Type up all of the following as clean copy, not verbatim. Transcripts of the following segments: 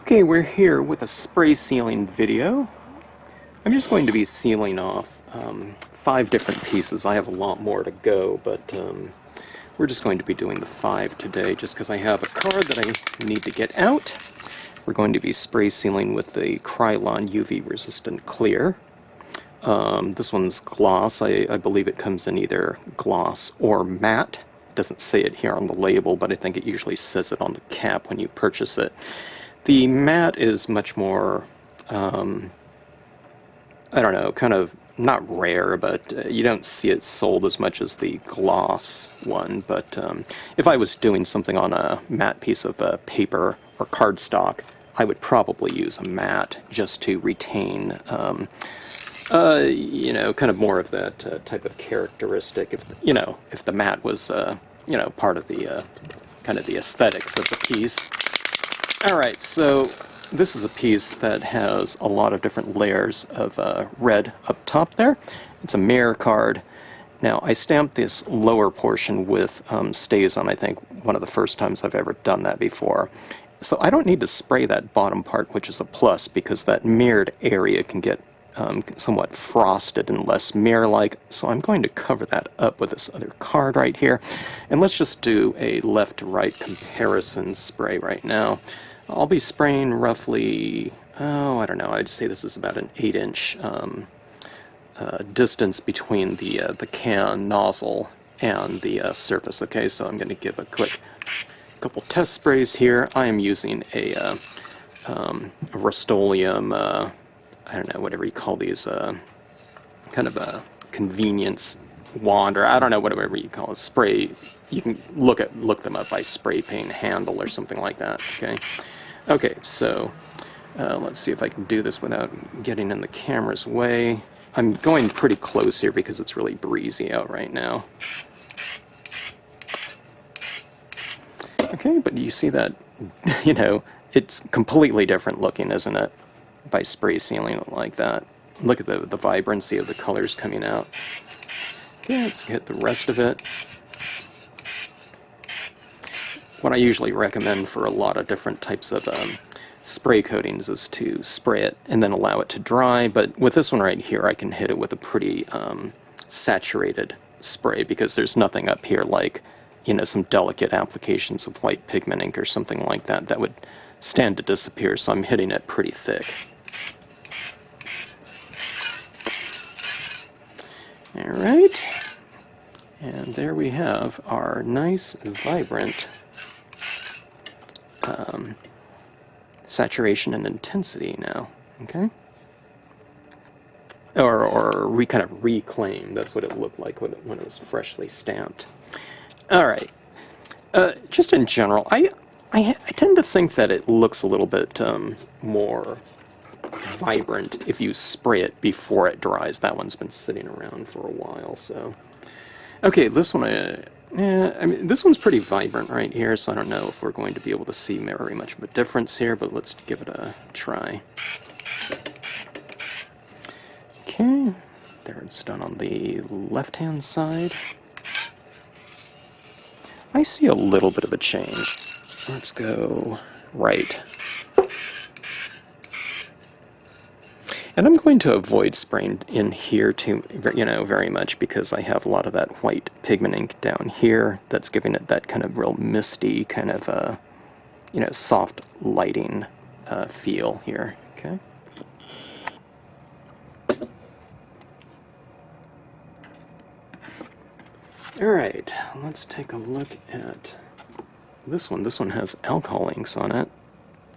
Okay, we're here with a spray sealing video. I'm just going to be sealing off 5 different pieces. I have a lot more to go, but we're just going to be doing the 5 today just because I have a card that I need to get out. We're going to be spray sealing with the Krylon UV resistant clear. This one's gloss. I believe it comes in either gloss or matte. It doesn't say it here on the label, but I think it usually says it on the cap when you purchase it. The matte is much more, I don't know, kind of not rare, but you don't see it sold as much as the gloss one. But if I was doing something on a matte piece of paper or cardstock, I would probably use a matte just to retain, you know, kind of more of that type of characteristic. If the matte was, you know, part of the kind of the aesthetics of the piece. Alright, so this is a piece that has a lot of different layers of red up top there. It's a mirror card. Now, I stamped this lower portion with stays on, I think, one of the first times I've ever done that before. So I don't need to spray that bottom part, which is a plus, because that mirrored area can get somewhat frosted and less mirror-like. So I'm going to cover that up with this other card right here. And let's just do a left-to-right comparison spray right now. I'll be spraying roughly, I don't know, I'd say this is about an 8-inch distance between the can nozzle and the surface. Okay, so I'm going to give a quick couple test sprays here. I am using a Rust-Oleum, I don't know, whatever you call these, kind of a convenience wand, or I don't know, whatever you call it, spray. You can look them up by spray paint handle or something like that. Okay, so let's see if I can do this without getting in the camera's way. I'm going pretty close here because it's really breezy out right now. Okay, but you see that, you know, it's completely different looking, isn't it, by spray sealing it like that. Look at the vibrancy of the colors coming out. Okay, let's get the rest of it. What I usually recommend for a lot of different types of spray coatings is to spray it and then allow it to dry, but with this one right here I can hit it with a pretty saturated spray because there's nothing up here like, you know, some delicate applications of white pigment ink or something like that that would stand to disappear, so I'm hitting it pretty thick. Alright, and there we have our nice, vibrant saturation and intensity now, okay? Or kind of reclaimed, that's what it looked like when it was freshly stamped. Alright, just in general, I tend to think that it looks a little bit more vibrant if you spray it before it dries. That one's been sitting around for a while, so. Okay, this one, I mean, this one's pretty vibrant right here, so I don't know if we're going to be able to see very much of a difference here, but let's give it a try. Okay, there it's done on the left-hand side. I see a little bit of a change. Let's go right. And I'm going to avoid spraying in here too, you know, very much because I have a lot of that white pigment ink down here that's giving it that kind of real misty kind of, you know, soft lighting feel here. Okay. All right, let's take a look at this one. This one has alcohol inks on it,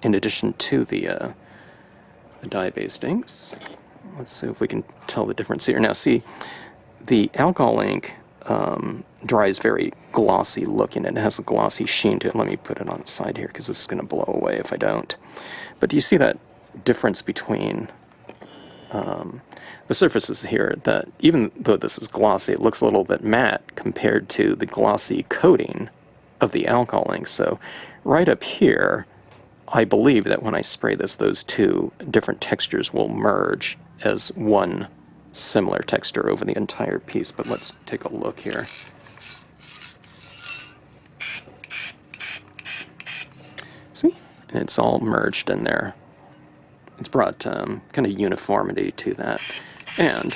in addition to the dye-based inks. Let's see if we can tell the difference here. Now see, the alcohol ink dries very glossy looking. It has a glossy sheen to it. Let me put it on the side here because this is going to blow away if I don't. But do you see that difference between the surfaces here, that even though this is glossy, it looks a little bit matte compared to the glossy coating of the alcohol ink. So right up here, I believe that when I spray this, those two different textures will merge as one similar texture over the entire piece. But let's take a look here. See? and it's all merged in there. It's brought kind of uniformity to that. And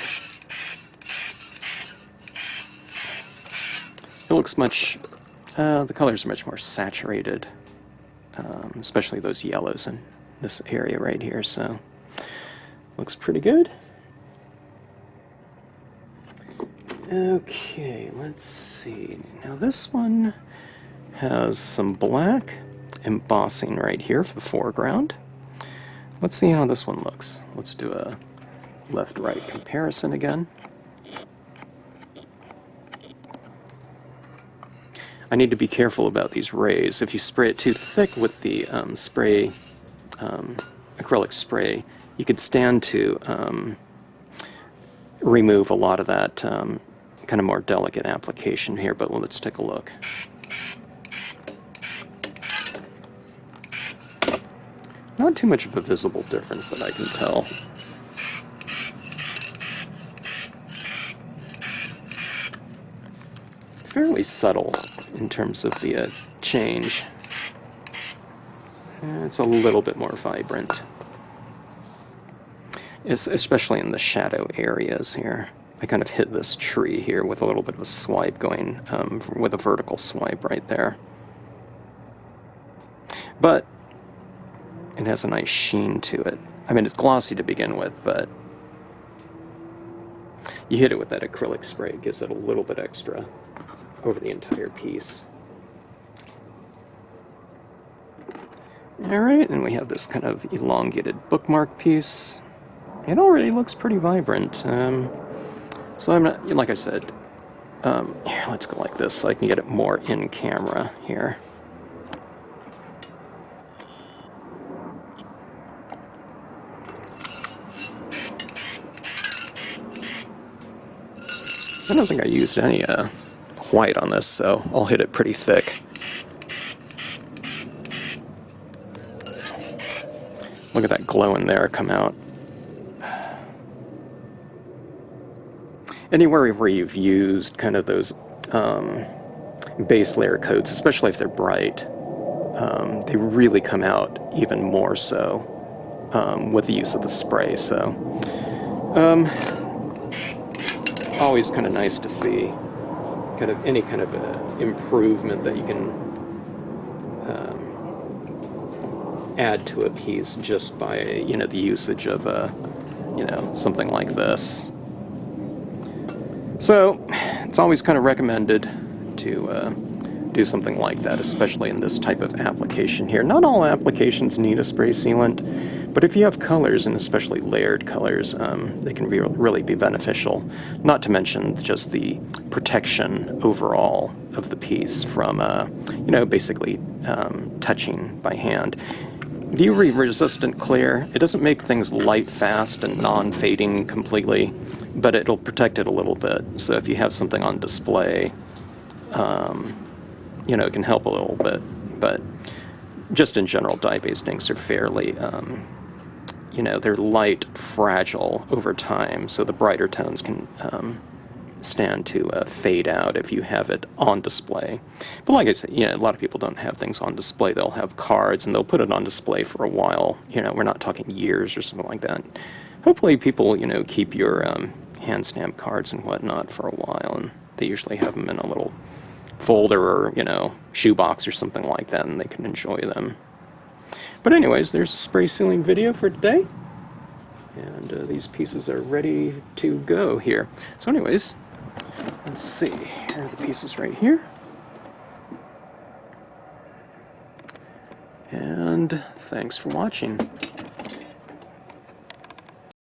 it looks much, the colors are much more saturated, especially those yellows in this area right here, so looks pretty good. Okay, let's see. Now this one has some black embossing right here for the foreground. Let's see how this one looks. Let's do a left-right comparison again. I need to be careful about these rays. If you spray it too thick with the acrylic spray, you could stand to remove a lot of that kind of more delicate application here, but let's take a look. Not too much of a visible difference that I can tell. Fairly subtle in terms of the change. It's a little bit more vibrant, especially in the shadow areas here. I kind of hit this tree here with a little bit of a swipe going, with a vertical swipe right there. But it has a nice sheen to it. I mean, it's glossy to begin with, but you hit it with that acrylic spray, it gives it a little bit extra over the entire piece. Alright, and we have this kind of elongated bookmark piece. It already looks pretty vibrant. So I'm not, like I said, here, let's go like this so I can get it more in camera here. I don't think I used any white on this, so I'll hit it pretty thick. Look at that glow in there come out. Anywhere where you've used kind of those base layer coats, especially if they're bright, they really come out even more so with the use of the spray. So always kind of nice to see kind of any kind of improvement that you can add to a piece just by, you know, the usage of you know, something like this. So it's always kind of recommended to do something like that, especially in this type of application here. Not all applications need a spray sealant, but if you have colors, and especially layered colors, they can really be beneficial. Not to mention just the protection overall of the piece from, you know, basically touching by hand. The UV-resistant clear, it doesn't make things light fast and non-fading completely, but it'll protect it a little bit. So if you have something on display, you know, it can help a little bit. But just in general, dye-based inks are fairly, you know, they're light, fragile over time, so the brighter tones can stand to fade out if you have it on display. But like I said, you know, a lot of people don't have things on display. They'll have cards and they'll put it on display for a while. You know, we're not talking years or something like that. Hopefully people, you know, keep your hand stamp cards and whatnot for a while, and they usually have them in a little folder or, you know, shoebox or something like that, and they can enjoy them. But anyways, there's a spray sealing video for today, and these pieces are ready to go here. So anyways, let's see, here are the pieces right here. And thanks for watching.